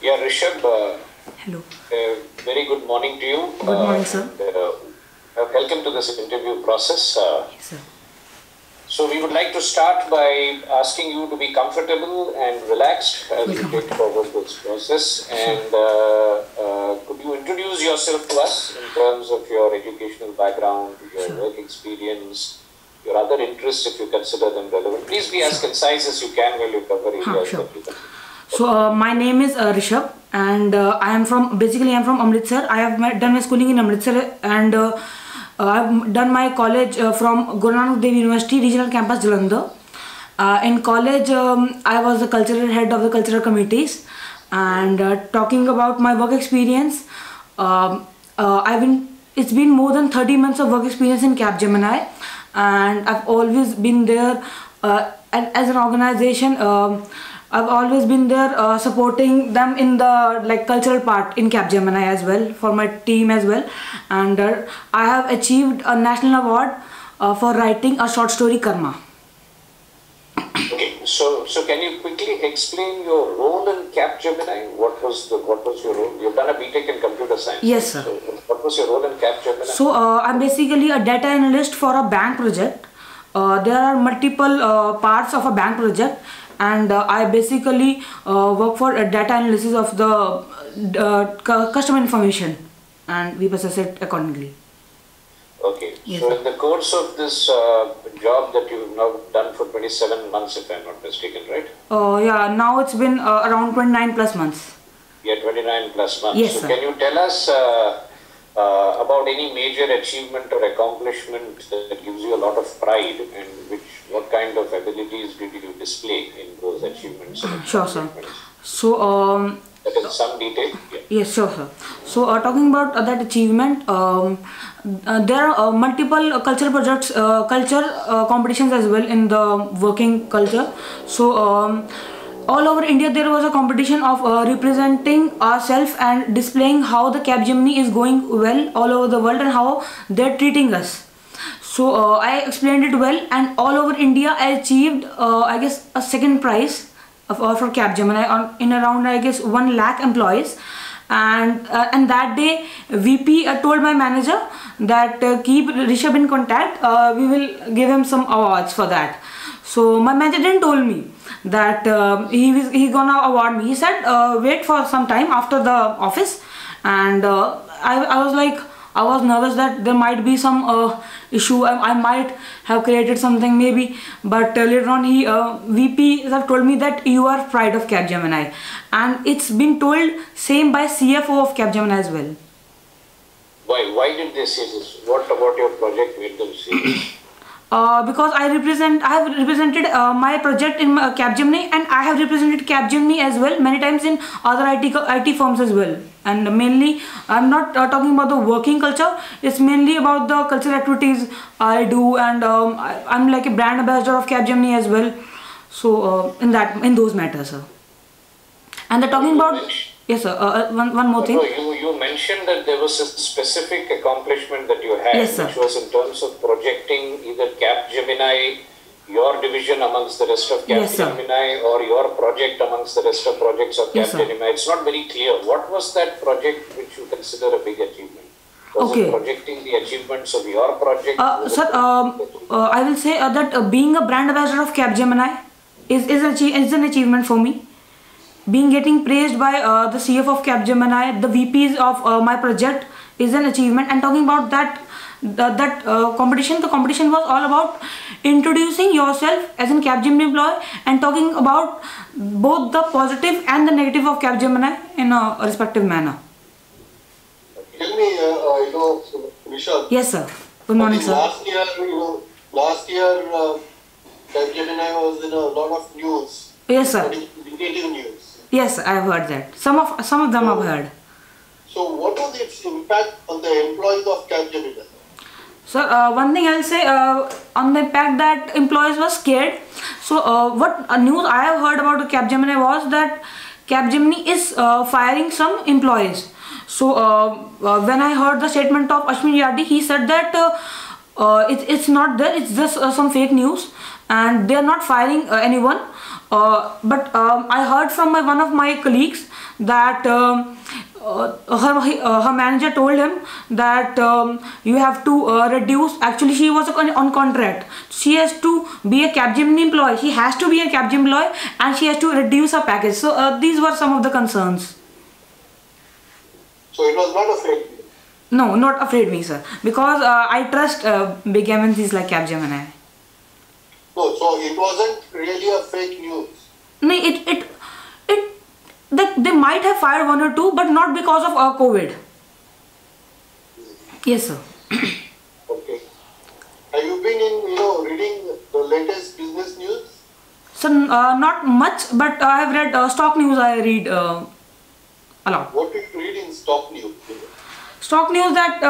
Yeah, Rishabh, Hello. very good morning to you. Good morning, sir. Welcome to this interview process. Yes, sir. So we would like to start by asking you to be comfortable and relaxed as we take forward this process. And could you introduce yourself to us in terms of your educational background, your work experience, your other interests if you consider them relevant? Please be as concise as you can while you cover areas that you can. So my name is Rishabh, and I am from Amritsar. I have done my schooling in Amritsar, and I've done my college from Guru Nanak Dev University Regional Campus Jalandhar. In college, I was the cultural head of the cultural committees. And talking about my work experience, it's been more than 30 months of work experience in Capgemini, and I've always been there as an organization. I've always been there supporting them in the cultural part in Capgemini as well, for my team as well. And I have achieved a national award for writing a short story, Karma. Okay, so can you quickly explain your role in Capgemini? What was your role? You've done a BTech in computer science. Yes, sir. So what was your role in Capgemini? So I'm basically a data analyst for a bank project. There are multiple parts of a bank project, and I basically work for a data analysis of the customer information, and we process it accordingly. Okay, yes, so sir. in the course of this job that you've now done for 27 months, if I'm not mistaken, right? Yeah, now it's been around 29 plus months. Yeah, 29 plus months. Yes, so sir. Can you tell us about any major achievement or accomplishment that gives you a lot of pride, and what kind of abilities did you display in those achievements? Sure, sir. So that in some detail. Yeah. Yes, sure, sir. So talking about that achievement, there are multiple cultural projects, competitions as well in the working culture. So all over India there was a competition of representing ourselves and displaying how the Capgemini is going well all over the world and how they're treating us. So I explained it well, and all over India I achieved I guess a second prize for Capgemini in around I guess 1 lakh employees. And that day VP told my manager that keep Rishabh in contact, we will give him some awards for that. So my manager didn't told me that he gonna award me. He said wait for some time after the office, and I was nervous that there might be some issue. I might have created something maybe, but later on VP have told me that you are pride of Capgemini, and it's been told same by CFO of Capgemini as well. Why did they say this? What about your project made them say this? Because I have represented my project in Capgemini, and I have represented Capgemini as well many times in other IT firms as well. And mainly, I'm not talking about the working culture. It's mainly about the cultural activities I do, and I'm like a brand ambassador of Capgemini as well. So in those matters, sir. And the talking about yes, sir. One more thing. No, you mentioned that there was a specific accomplishment that you had, yes, sir. Which was in terms of projecting either Capgemini, your division amongst the rest of Capgemini, yes, or your project amongst the rest of projects of Capgemini. Yes, it's not very clear. What was that project which you consider a big achievement? Was it projecting the achievements of your project? Sir, I will say that being a brand ambassador of Capgemini is an achievement for me. Getting praised by the CFO of Capgemini, the VPs of my project is an achievement. And talking about that competition, the competition was all about introducing yourself as a Capgemini employee and talking about both the positive and the negative of Capgemini in a respective manner. Tell me, Rishabh. Yes, sir. Good morning, sir. Last year, Capgemini was in a lot of news. Yes, sir. Negative news. Yes, I have heard that. Some of them I've heard. So what was its impact on the employees of Capgemini? Sir, one thing I'll say on the impact that employees were scared. So what news I have heard about Capgemini was that Capgemini is firing some employees. So when I heard the statement of Ashwin Yadi, he said that it's not there, it's just some fake news, and they are not firing anyone. But I heard from one of my colleagues that her manager told him that you have to reduce. Actually, she was on contract. She has to be a Capgemini employee. She has to be a Capgemini employee, and she has to reduce her package. So these were some of the concerns. So it was not a fake news. No, not afraid me, sir. Because I trust big MNCs like Capgemini. No, so it wasn't really a fake news. No, they might have fired one or two, but not because of COVID. Yes, sir. Okay. Have you been reading the latest business news? So not much, but I have read stock news. I read a lot. What did you read in stock news? Stock news that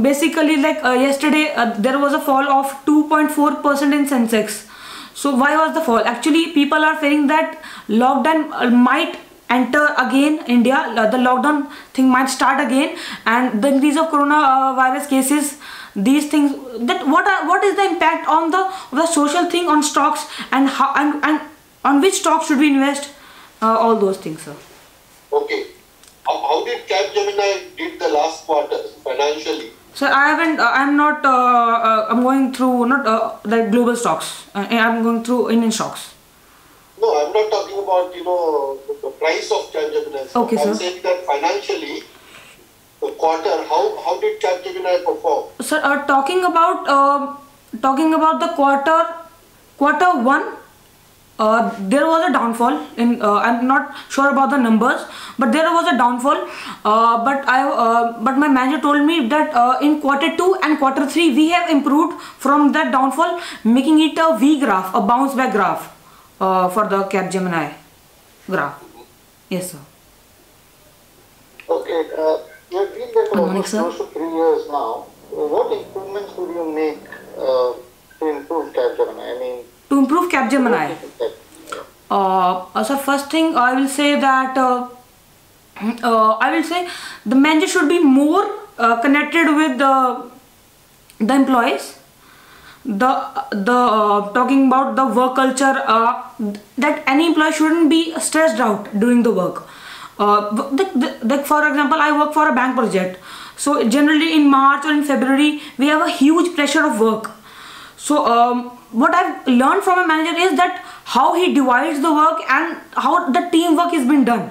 basically like yesterday there was a fall of 2.4% in Sensex. So why was the fall? Actually, people are fearing that lockdown might enter again India. The lockdown thing might start again, and the increase of coronavirus cases. These things, that what is the impact on the social thing on stocks, and how and on which stocks should we invest? All those things, sir. Okay. How did Capgemini did the last quarter financially? So I haven't. I'm not. I'm going through not like global stocks. I'm going through Indian stocks. No, I'm not talking about the price of Capgemini. Okay, I'm sir. saying that financially, the quarter. How did Capgemini perform? Sir, talking about the quarter one. There was a downfall in. I'm not sure about the numbers, but there was a downfall. But my manager told me that in quarter 2 and quarter 3 we have improved from that downfall, making it a V graph, a bounce back graph for the Capgemini graph. Yes, sir. Okay, you have been there for Good morning, almost sir. close to 3 years now. What improvements would you make to improve Capgemini? I mean, To improve Capgemini. So first thing I will say that the manager should be more connected with the employees. Talking about the work culture, that any employee shouldn't be stressed out during the work. For example, I work for a bank project. So generally in March or in February we have a huge pressure of work. So what I've learned from a manager is that how he divides the work and how the teamwork is being done.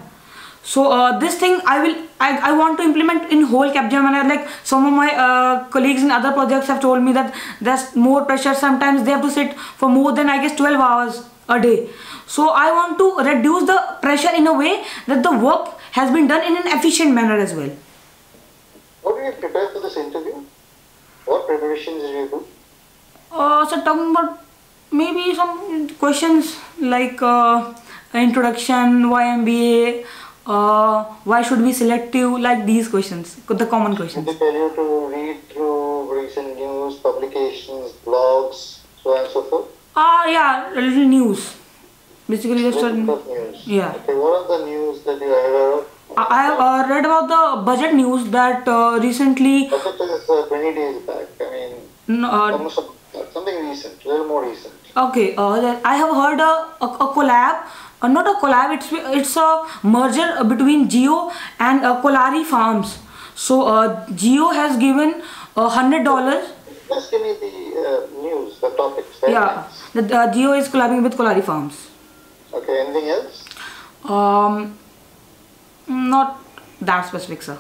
So this thing I want to implement in whole Capgemini. Like some of my colleagues in other projects have told me that there's more pressure. Sometimes they have to sit for more than 12 hours a day. So I want to reduce the pressure in a way that the work has been done in an efficient manner as well. how do you prepare for this interview? What preparations did you do? So talking about maybe some questions like introduction, why MBA, why should we select you, like these questions, the common Did questions. they tell you to read through recent news, publications, blogs, so on and so forth? Yeah, a little news. Basically just Little bit of news. yeah. Okay, what are the news that you are aware of? I have read about the budget news that recently Budget is 20 days back. I mean, almost something recent, a little more recent. okay, that I have heard a collab, not a collab, it's a merger between Jio and Kolari Farms. So Jio has given $100. Just give me the news, the topics. Yeah, the Jio is collabing with Kolari Farms. Okay, anything else? Not that specific, sir.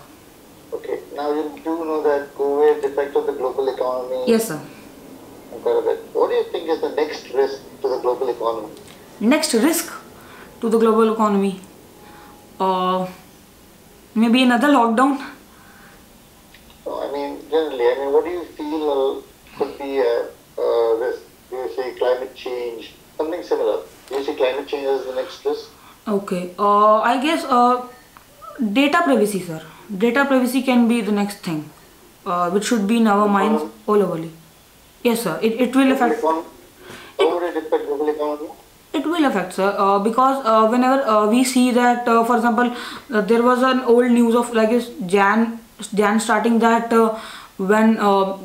Okay, now you do know that COVID affected the global economy. Yes, sir. Quite a bit. What do you think is the next risk to the global economy? Next risk to the global economy. Maybe another lockdown. So, I mean, generally, what do you feel could be a risk? Do you say climate change? Something similar. Do you see climate change as the next risk? Okay. I guess data privacy, sir. Data privacy can be the next thing, which should be in our minds all over. Yes, sir. It will affect. How would it affect global economy? It will affect, sir, because whenever we see that, for example, there was an old news of like Jan starting that when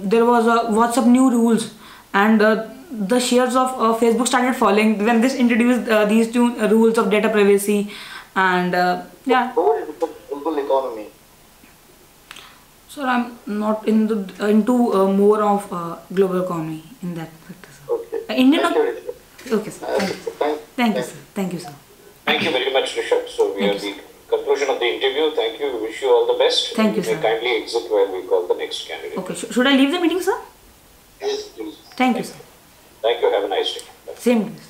there was a WhatsApp new rules and the shares of Facebook started falling when this introduced these two rules of data privacy and yeah. What is the global economy? So I'm not into more of global economy in that sector, sir. Okay. Indian. Thank you, Rishabh. Okay, sir. Thank you, sir. Thank you, sir. Thank you very much, Rishabh. So we are Thank you, the conclusion of the interview. Thank you. We wish you all the best. Thank you, may sir. kindly exit while we call the next candidate. Okay, should I leave the meeting, sir? Yes, please. Thank you, sir. Thank you. Have a nice day. Bye. Same to you, sir.